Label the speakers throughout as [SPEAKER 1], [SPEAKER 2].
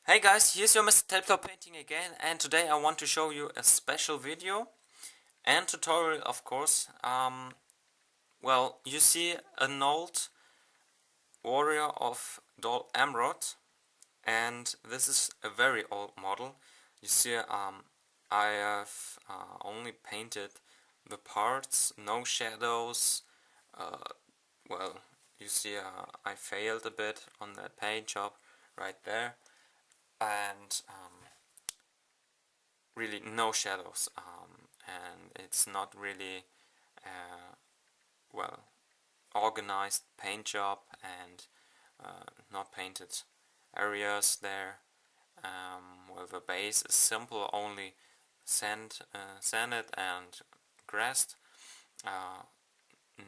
[SPEAKER 1] Hey guys, here's your MrTabletopPainting again, and today I want to show you a special video and tutorial, of course. Well, you see an old warrior of doll Emerald, and this is a very old model. You see, I have only painted the parts, no shadows. Well, you see, I failed a bit on that paint job right there, and really no shadows, and it's not really well organized paint job, and not painted areas there. Well, the base is simple, only sanded and grassed,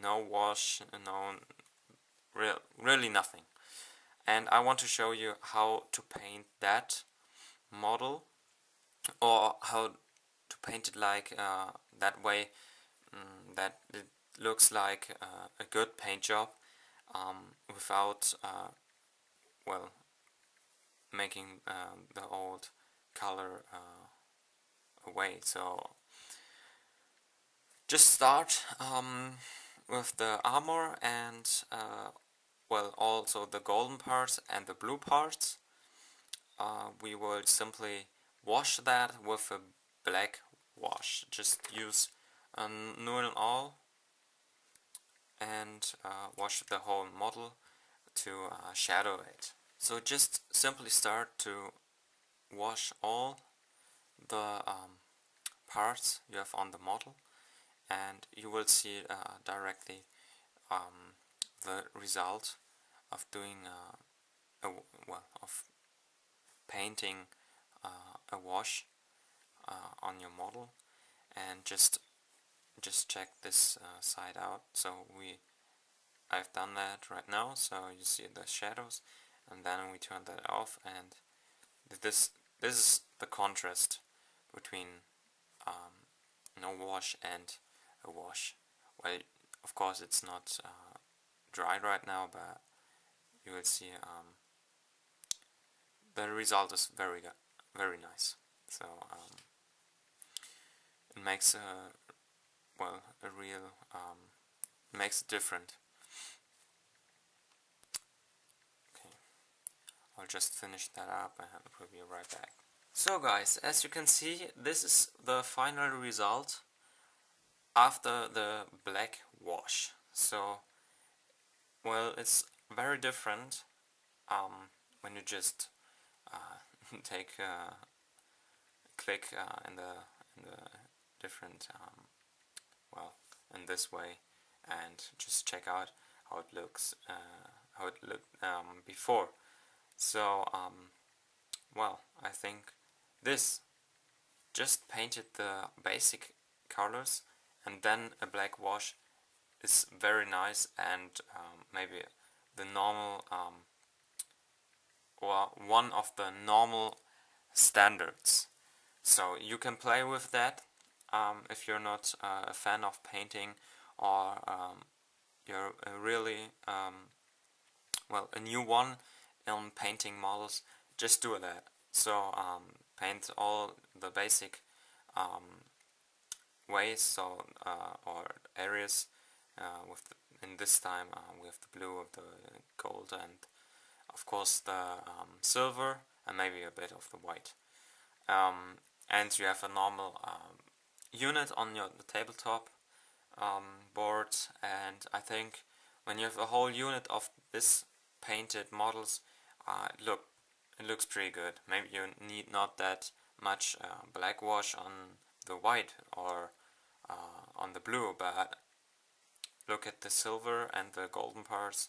[SPEAKER 1] no wash, no really nothing. And I want to show you how to paint that model, or how to paint it like that way, that it looks like a good paint job, without well, making the old color away. So just start with the armor and well, also the golden parts and the blue parts. We will simply wash that with a black wash. Just use a new and all and wash the whole model to shadow it. So just simply start to wash all the parts you have on the model, and you will see directly the result of doing of painting a wash on your model. And just check this side out. So I've done that right now, so you see the shadows, and then we turn that off, and this is the contrast between no wash and a wash. Well, of course it's not dry right now, but you will see the result is very nice. So it makes a real makes it different. Okay, I'll just finish that up and we'll be right back. So guys, as you can see, this is the final result after the black wash. So well, it's very different when you just take click in the different well, in this way, and just check out how it looks, how it looked before. So well, I think this just painted the basic colors and then a black wash is very nice, and maybe the normal or one of the normal standards. So you can play with that if you're not a fan of painting, or you're really well, a new one in painting models. Just do that. So paint all the basic ways, so or areas with in this time we have the blue, of the gold, and of course the silver, and maybe a bit of the white. And you have a normal unit on the tabletop board, and I think when you have a whole unit of this painted models, it looks pretty good. Maybe you need not that much black wash on the white or on the blue, but look at the silver and the golden parts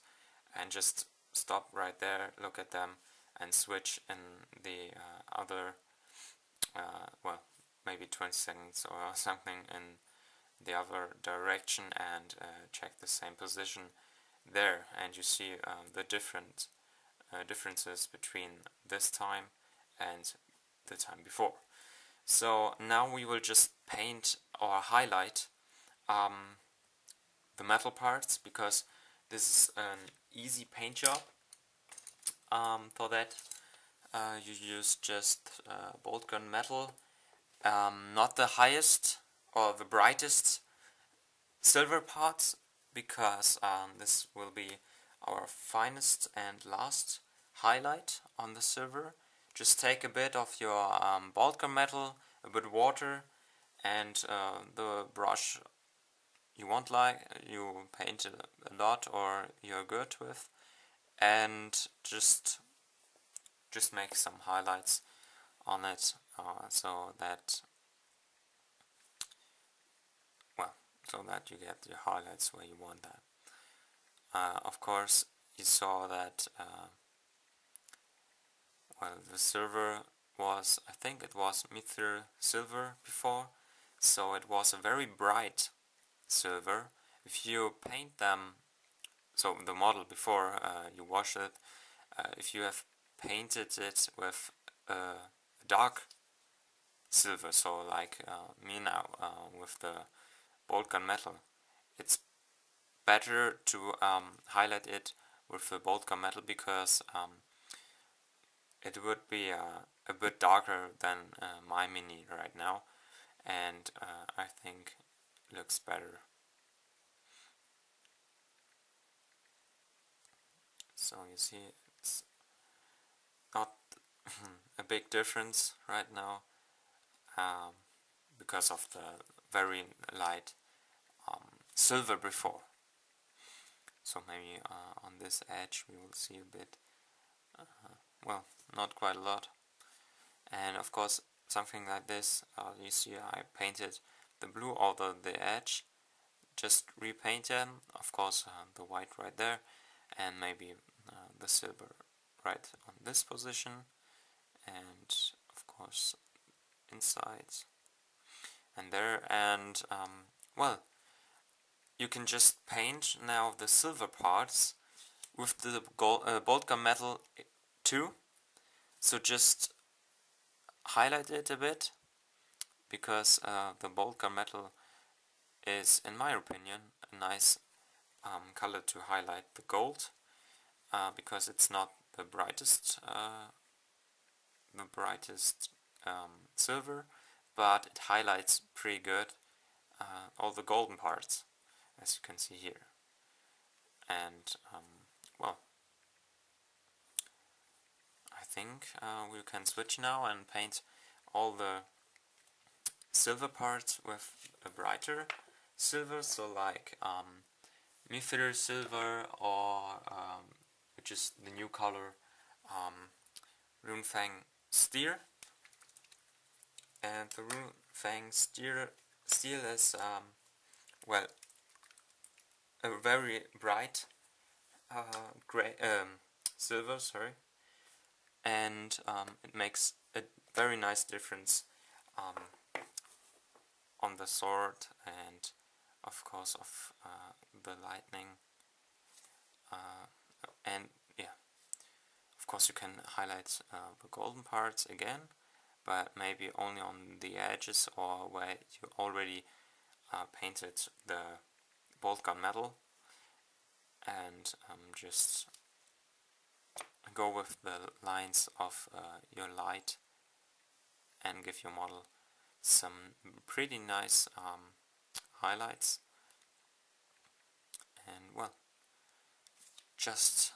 [SPEAKER 1] and just stop right there, look at them, and switch in the other well, maybe 20 seconds or something in the other direction, and check the same position there, and you see the differences between this time and the time before. So now we will just paint or highlight the metal parts, because this is an easy paint job. For that you use just bolt gun metal, not the highest or the brightest silver parts, because this will be our finest and last highlight on the silver. Just take a bit of your bolt gun metal, a bit water, and the brush you want, like you paint a lot or you're good with, and just make some highlights on it, so that you get your highlights where you want that. Of course, you saw that the silver was, I think it was mithril silver before, so it was a very bright silver. If you paint them, so the model before you wash it, if you have painted it with dark silver, so like me now with the bolt gun metal, it's better to highlight it with the bolt gun metal, because it would be a bit darker than my mini right now, and I think it looks better. So you see, it's not a big difference right now, because of the very light silver before. So maybe on this edge we will see a bit, well, not quite a lot. And of course, something like this, you see I painted the blue over the edge, just repaint them, of course the white right there, and maybe the silver right on this position, and of course inside and there, and well, you can just paint now the silver parts with the bolt gun metal too. So just highlight it a bit, because the bolt gun metal is, in my opinion, a nice color to highlight the gold, because it's not the brightest silver, but it highlights pretty good all the golden parts, as you can see here. And well, I think we can switch now and paint all the silver parts with a brighter silver, so like mithril silver, or which is the new color, Runefang Steel. And the Runefang Steel is well, a very bright gray silver, sorry, and it makes a very nice difference on the sword, and of course of the lightning, and yeah, of course you can highlight the golden parts again, but maybe only on the edges or where you already painted the bolt gun metal, and just go with the lines of your light and give your model some pretty nice highlights. And well, just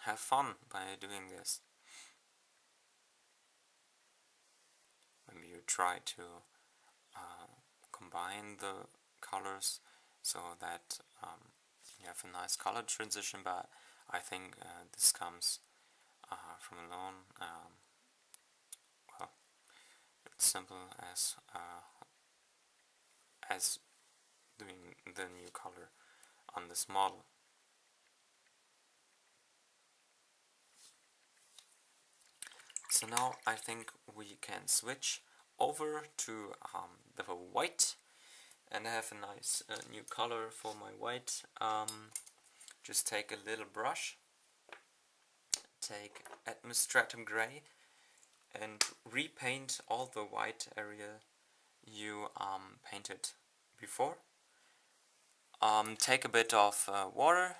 [SPEAKER 1] have fun by doing this. Maybe you try to combine the colors so that you have a nice color transition, but I think this comes from alone. Well, it's simple as doing the new color on this model. So now I think we can switch over to the white, and I have a nice new color for my white. Just take a little brush, take Administratum Gray, and repaint all the white area you painted before. take a bit of water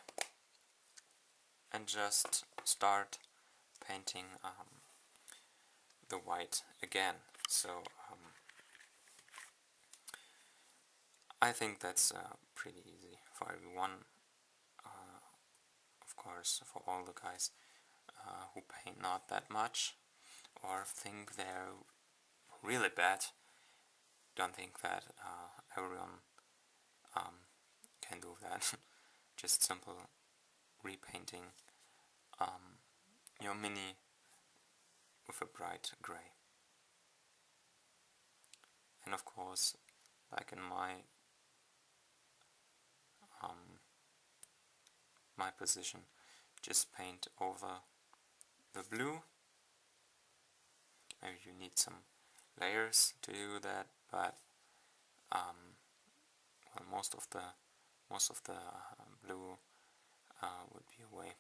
[SPEAKER 1] and just start painting the white again. So I think that's pretty easy for everyone, of course for all the guys who paint not that much or think they're really bad. Don't think that everyone can do that. Just simple repainting your mini with a bright gray. And of course, like in my position, just paint over the blue. Maybe you need some layers to do that, but well, most of the blue would be away.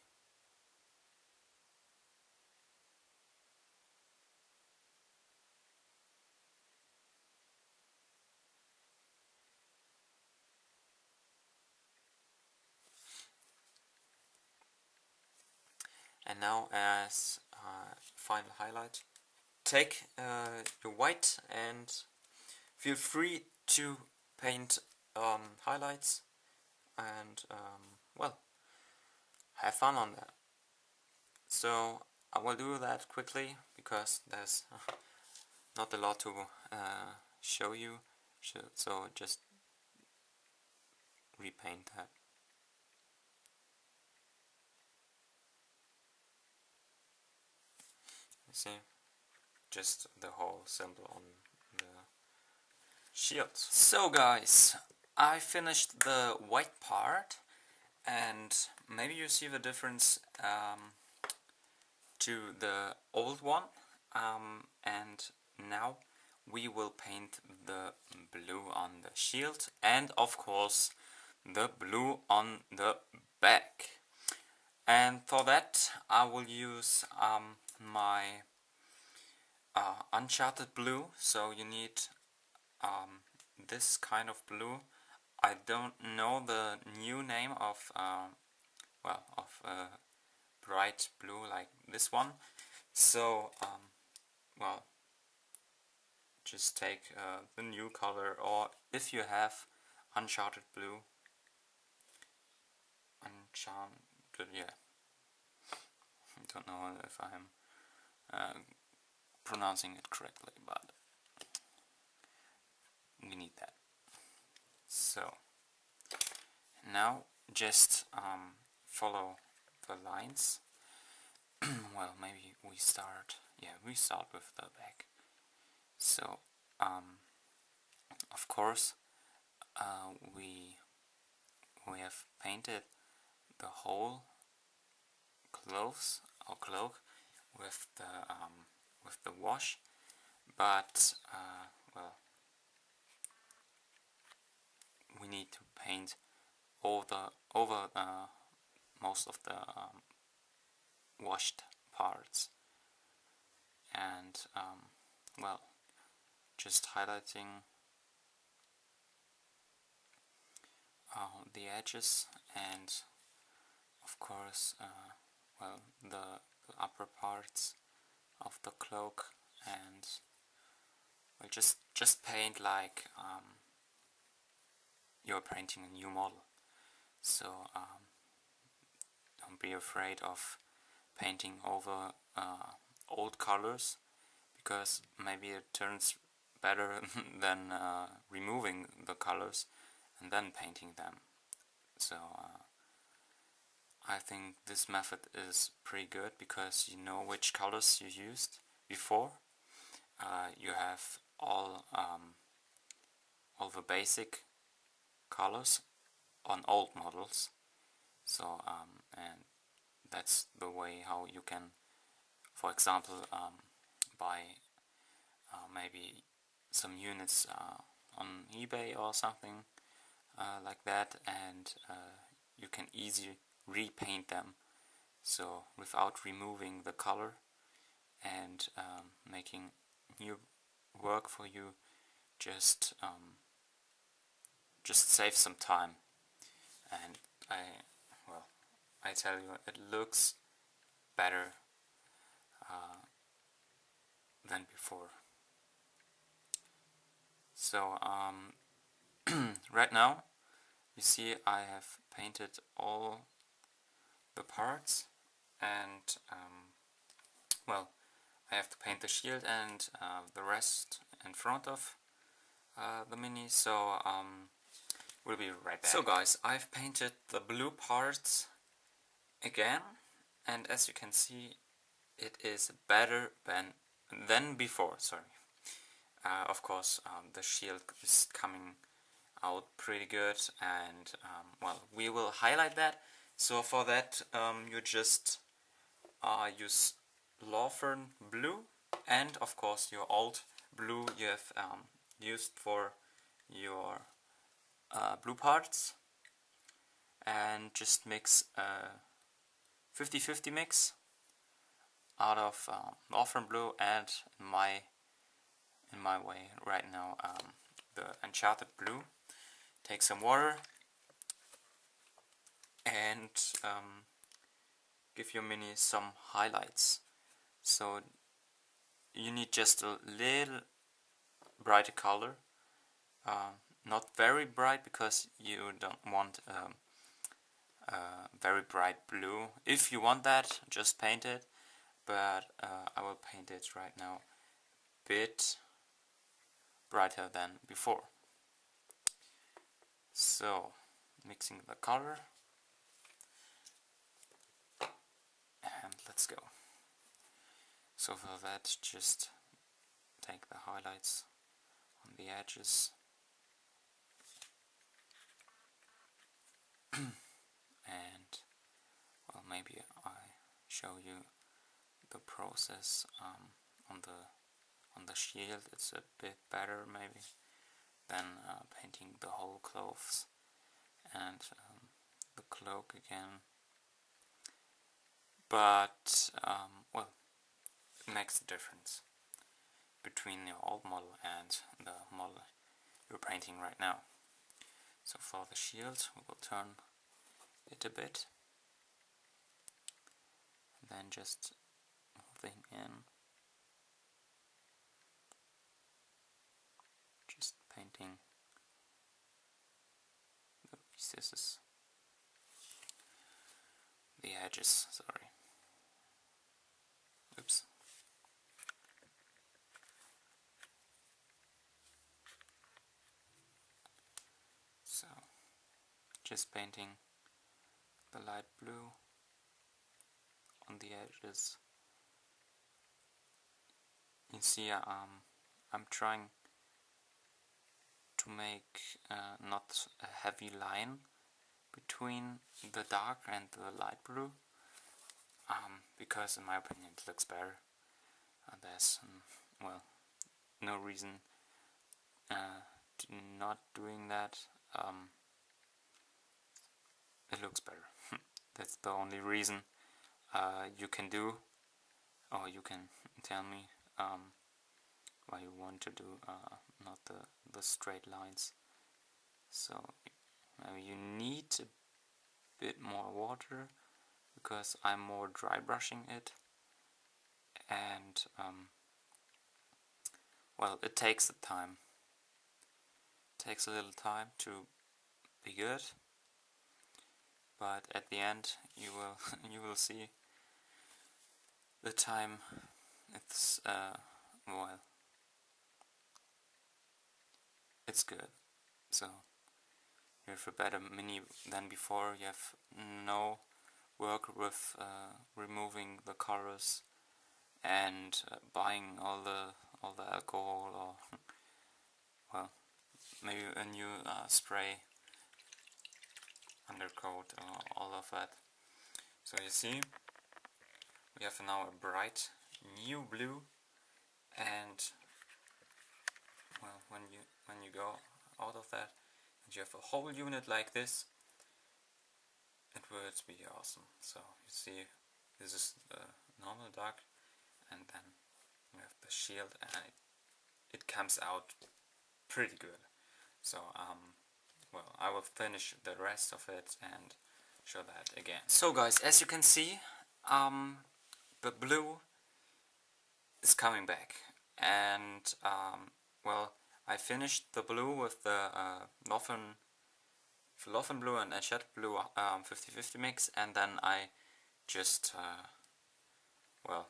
[SPEAKER 1] And now, as final highlight, take your white and feel free to paint highlights and well, have fun on that. So I will do that quickly because there's not a lot to show you, so just repaint that. You see, just the whole symbol on the shield. So guys, I finished the white part, and maybe you see the difference to the old one, and now we will paint the blue on the shield and of course the blue on the back. And for that I will use my Uncharted blue. So you need this kind of blue. I don't know the new name of bright blue like this one. So well, just take the new color, or if you have Uncharted blue, yeah, I don't know if I'm pronouncing it correctly, but we need that. So now just follow the lines. Well, maybe we start with the back. So of course we have painted the whole clothes or cloak with the wash, but well, we need to paint over most of the washed parts, and well, just highlighting the edges, and of course well, the upper parts of the cloak, and we'll just paint like you're painting a new model. So don't be afraid of painting over old colors, because maybe it turns better than removing the colors and then painting them. So I think this method is pretty good because you know which colors you used before. You have all the basic colors on old models. So and that's the way how you can, for example, buy maybe some units on eBay or something like that, and you can easily repaint them, so without removing the color, and making new work for you. Just save some time. and I tell you, it looks better than before. So right now you see I have painted all the parts, and well, I have to paint the shield and the rest in front of the Mini, so we'll be right back. So guys, I've painted the blue parts again, and as you can see, it is better than before. Sorry. Of course, the shield is coming out pretty good, and well, we will highlight that. So for that, you just use Lawfern blue, and of course your old blue you have used for your blue parts, and just mix a 50-50 mix out of Lawfern blue and in my way right now the Enchanted blue. Take some water and give your Mini some highlights. So you need just a little brighter color, not very bright because you don't want very bright blue. If you want that, just paint it, but I will paint it right now a bit brighter than before. So mixing the color, and let's go. So for that, just take the highlights on the edges and well, maybe I show you the process on the shield. It's a bit better maybe than painting the whole clothes and the cloak again, but well, it makes a difference between your old model and the model you're painting right now. So for the shield, we will turn it a bit, and then just moving in, just painting the pieces, the edges, sorry. Oops. So, just painting the light blue on the edges. You see, I'm trying to make not a heavy line between the dark and the light blue, because in my opinion it looks better. There's well, no reason to not doing that. It looks better. That's the only reason. You can do, or you can tell me why you want to do not the straight lines. So maybe you need a bit more water because I'm more dry brushing it, and well, it takes the time. It takes a little time to be good, but at the end you will you will see the time. It's well, it's good. So you have a better Mini than before. You have no work with removing the colors and buying all the alcohol, or well, maybe a new spray undercoat, or all of that. So you see, we have now a bright new blue, and well, when you go out of that and you have a whole unit like this, it would be awesome. So you see, this is the normal dark, and then you have the shield, and it comes out pretty good. So well, I will finish the rest of it and show that again. So guys, as you can see, the blue is coming back, and well, I finished the blue with the Laufen blue and Shed blue 50-50 mix, and then I just well,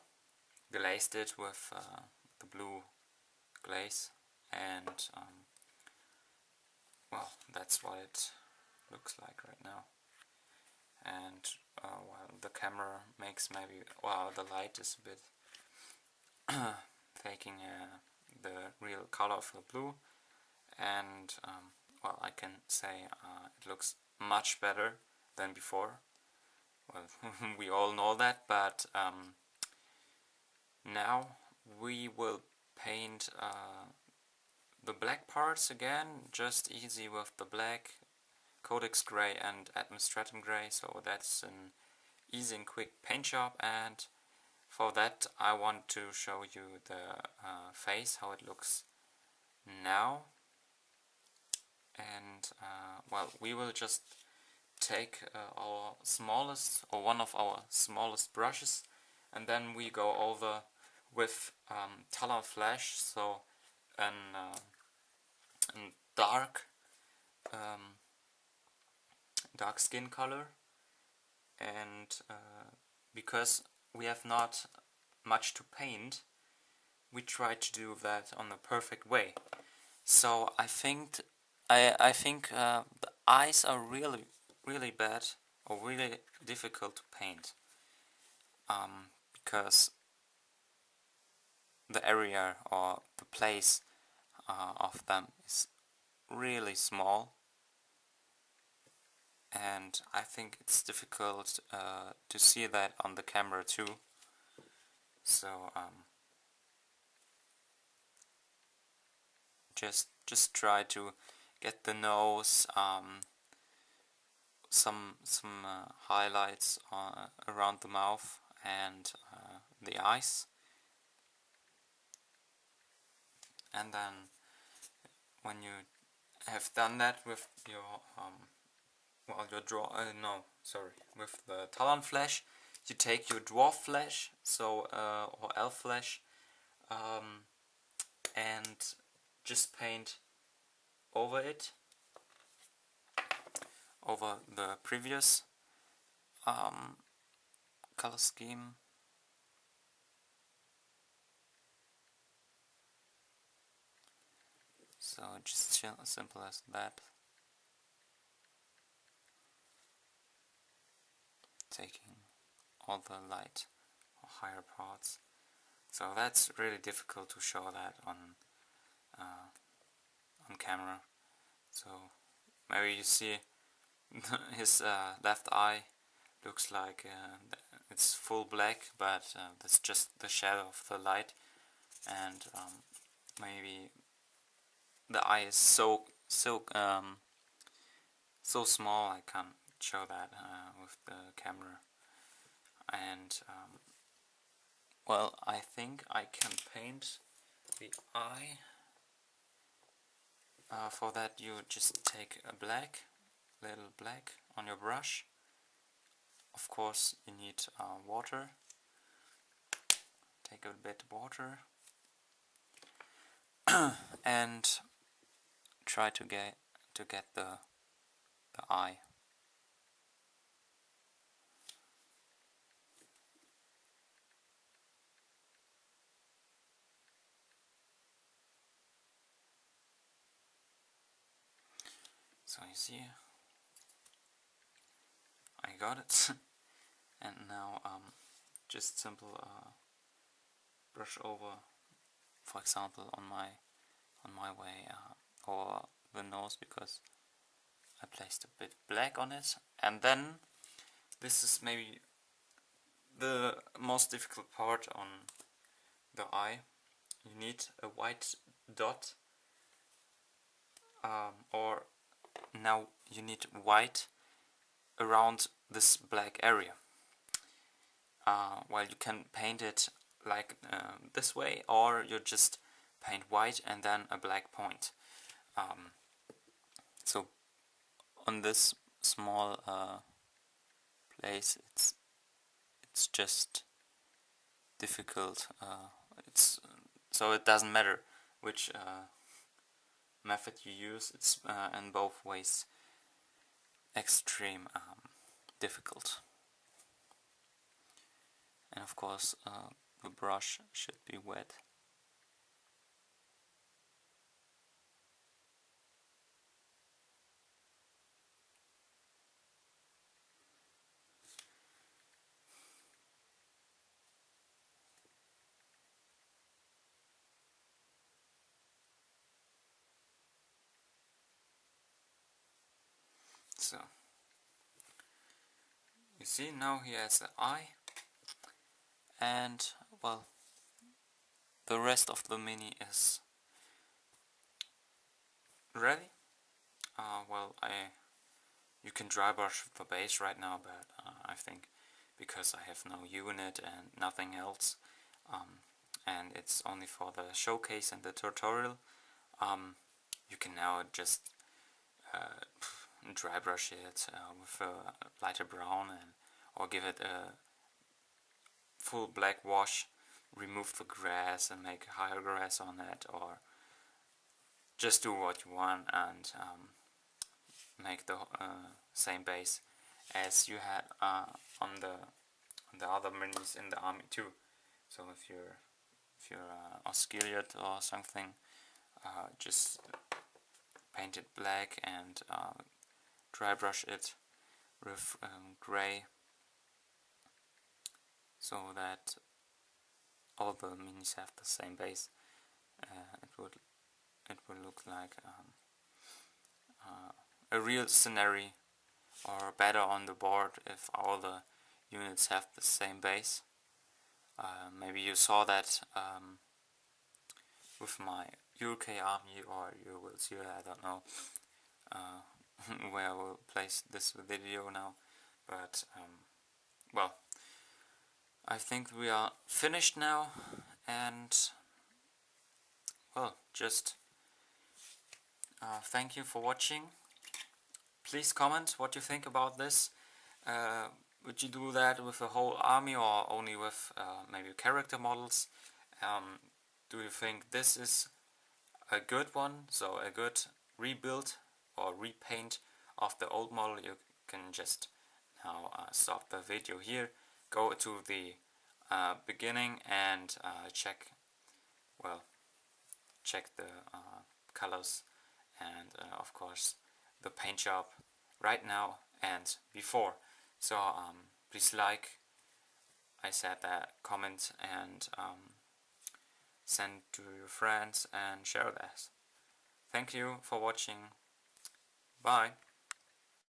[SPEAKER 1] glazed it with the blue glaze, and well, that's what it looks like right now. And while the camera makes maybe, well, the light is a bit faking the real color of the blue, and well, I can say it looks much better than before. Well, we all know that, but now we will paint the black parts again, just easy with the black, Codex Gray and Administratum Gray, so that's an easy and quick paint job. And for that I want to show you the face, how it looks now. And well, we will just take our smallest, or one of our smallest brushes, and then we go over with Talon Flash, so an dark dark skin color. And because we have not much to paint, we try to do that on the perfect way. So I think the eyes are really bad, or really difficult to paint, because the area or the place of them is really small, and I think it's difficult to see that on the camera too. So just try to get the nose, some highlights around the mouth and the eyes, and then when you have done that with your with the Talon Flash, you take your Dwarf Flash, so or Elf Flash, and just paint over it, over the previous color scheme. So just simple as that. Taking all the light or higher parts. So that's really difficult to show that on camera. So maybe you see his left eye looks like it's full black, but that's just the shadow of the light, and maybe the eye is so small I can't show that with the camera. And well, I think I can paint the eye. For that you just take a little black on your brush. Of course you need water. Take a bit water and try to get the eye. So you see, I got it. And now just simple brush over, for example, on my way, or the nose, because I placed a bit black on it. And then this is maybe the most difficult part on the eye. You need a white dot, or now you need white around this black area. Well, you can paint it like this way, or you just paint white and then a black point. So on this small place it's just difficult. So it doesn't matter which method you use. It's in both ways extreme difficult. And of course the brush should be wet. So you see, now he has an eye, and well, the rest of the mini is ready. Well, you can dry brush the base right now, but I think because I have no unit and nothing else, and it's only for the showcase and the tutorial, you can now just dry brush it with a lighter brown, or give it a full black wash, remove the grass and make higher grass on it, or just do what you want and make the same base as you had on the other minis in the army too. So if you're Osciliot or something, just paint it black and dry brush it with gray, so that all the minis have the same base. It will look like a real scenery, or better on the board if all the units have the same base. Maybe you saw that with my UK army, or you will see it, I don't know where I will place this video now, but well, I think we are finished now, and well, just thank you for watching. Please comment what you think about this. Would you do that with a whole army, or only with maybe character models? Do you think this is a good one, so a good rebuild or repaint of the old model? You can just now stop the video here, go to the beginning and check the colors and of course the paint job right now and before. So please like, I said that, comment, and send to your friends and share this. Thank you for watching. Bye.